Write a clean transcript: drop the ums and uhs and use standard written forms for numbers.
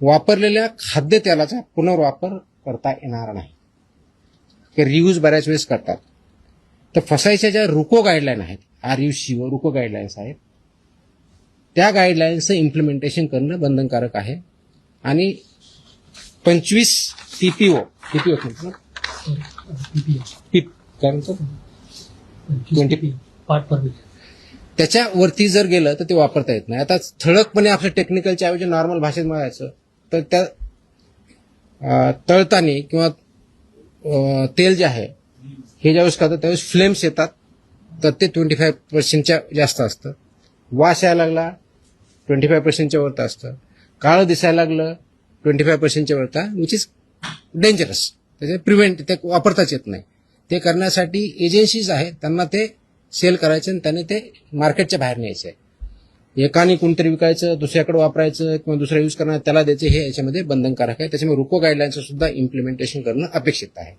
वापरलेल्या खाद्यतेलाचा पुनर्वापर करता येणार नाही. रियूज बऱ्याच वेळेस करतात. तर फसायच्या ज्या रुको गाईडलाईन आहेत, RUC व रुको गाईडलाईन्स आहेत, त्या गाईडलाईन्सचं इम्प्लिमेंटेशन करणं बंधनकारक आहे. आणि 25 TPO त्याच्यावरती जर गेलं तर ते वापरता येत नाही. आता ठळकपणे आपल्या टेक्निकलच्या ऐवजी नॉर्मल भाषेत म्हणायचं तर त्या तळताना किंवा तेल जे आहे हे ज्यावेळेस करतात त्यावेळेस फ्लेम्स येतात, तर ते 25% जास्त असतं. वास यायला लागला 25% वरता असतं. काळं दिसायला लागलं 25% वरता, विच इज डेंजरस. त्याचे प्रिव्हेंट ते वापरताच येत नाही. ते करण्यासाठी एजन्सीज आहेत, त्यांना ते सेल करायचे आणि त्याने ते मार्केटच्या बाहेर न्यायचे. एकाने कोणतरी विकायचं, दुसऱ्याकडे वापरायचं किंवा दुसरा यूज करणार त्याला द्यायचं, हे याच्यामध्ये बंधनकारक आहे. त्याच्यामुळे रुको गाईडलाईन्सचं सुद्धा इम्प्लिमेंटेशन करणं अपेक्षित आहे.